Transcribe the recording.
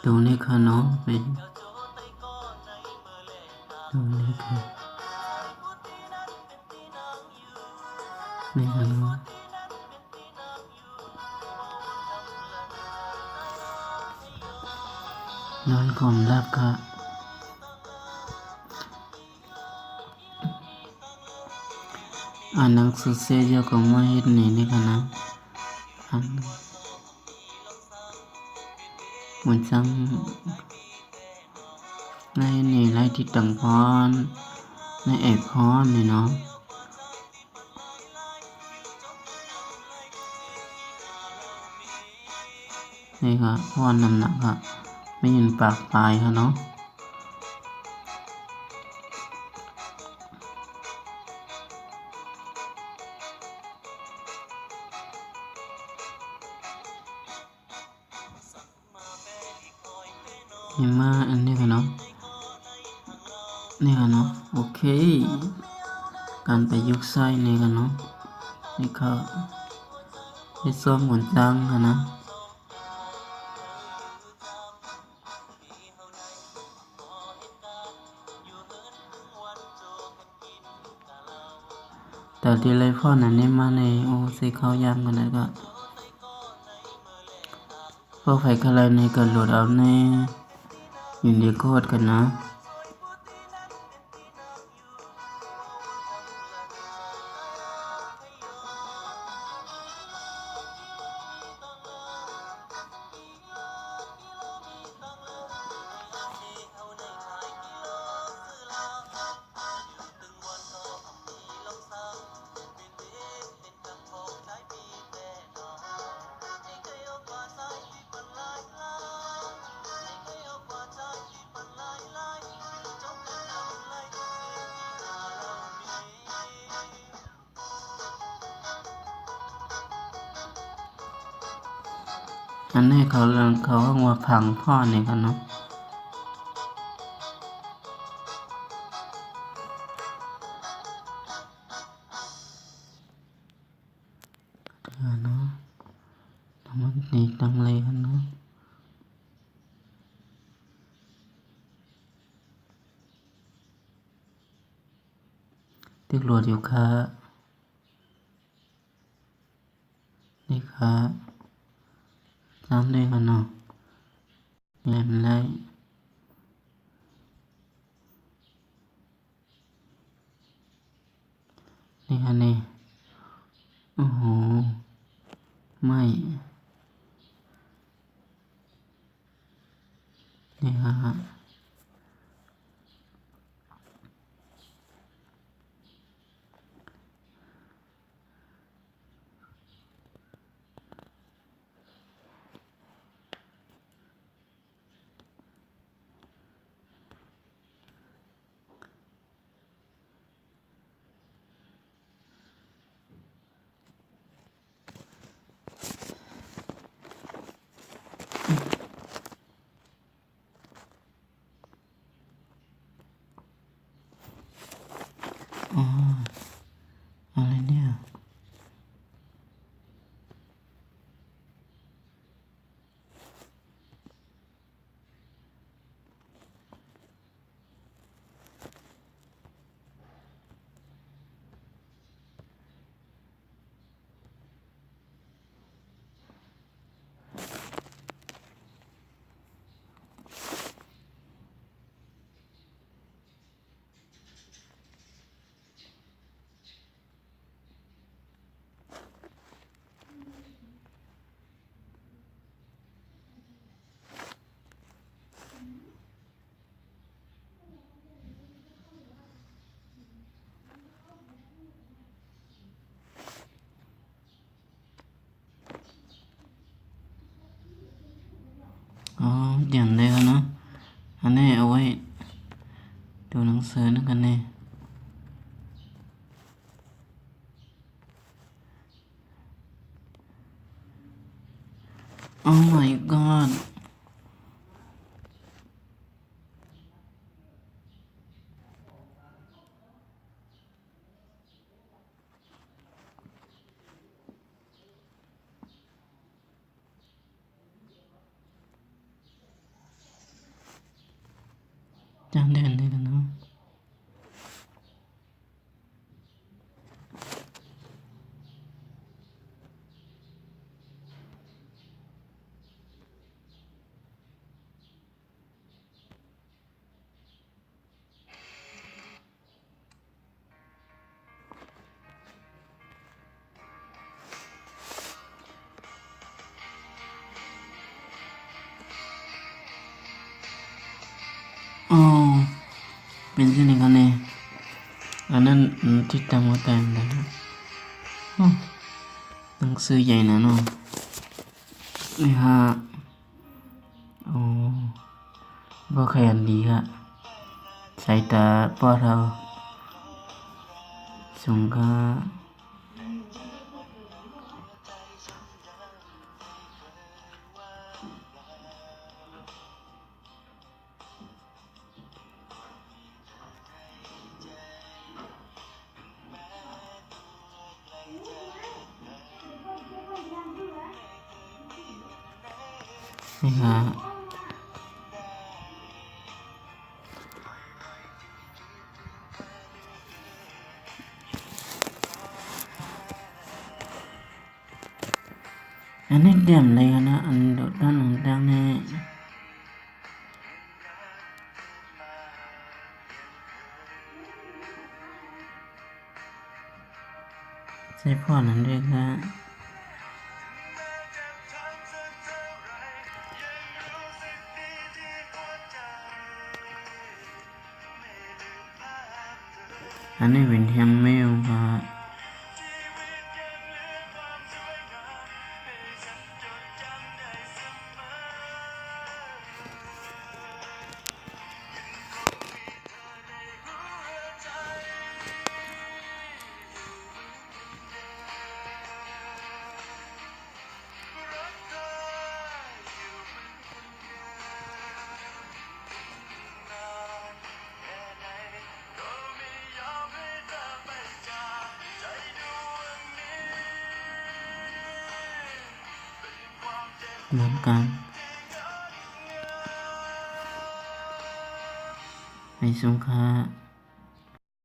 ดูนี่ค่ะน้องไปดูนี่ค่ะนี่ค่ะน้องนอนกลมรับค่ะอ่านหนังสือเสียเยอะก็ไม่เห็นนี่ค่ะนะอ่านเหมือนจังในนี่ไล่ที่ตังพรในเอกพรนี่เนาะนี่ค่ะพรน้ำหนักค่ะไม่ยินปากปลายค่ะเนาะนี่มาอันนี้ค่ะเนาะนี่ค่ะเนาะโอเคการประยุกต์ใช้นี่ค่ะเนาะนี่ค่ะที่ซ้อมเหมือนจังค่ะนะแต่ที่ไรพ่อนั้นนี่มาในโอ้สิเขายามกันเลยก็พวกไฟคะแนนในก็โหลดเอาในอยู่ในโคดกันนะอันนี้เขาว่าพังพ่อนี่กันเนาะเนาะทำมันนี่ตังเลยกันเนาะติ๊กโหลดอยู่ค่ะนี่ค่ะตามด้วยกันเนาะแย่มันเลยนี่ค่ะนี่โอ้โหไม่นี่ค่ะอ๋ออะไรเนี่ยอ๋ออย่างไรกันเนาะอันนี้เอาไว้ดูหนังสือนั่นกันเนี่ยโอ้ my god Chẳng đèn này là nóเป็นที่นี่กันเนี่ยอันนั้นที่ตามมาแต่งเลยหนังสือใหญ่นะเนาะนี่ฮะบ่ขยันดีฮะสายตาป้อเราส่งก็นี่ฮะอันนี้เดี่ยมเลยกันนะอันโดดด้านหลังด้านนี้ใช้พ่อนั้นด้วยครับอันนี้เป็นแฮมเมลครับเหมือนกันในสงขลา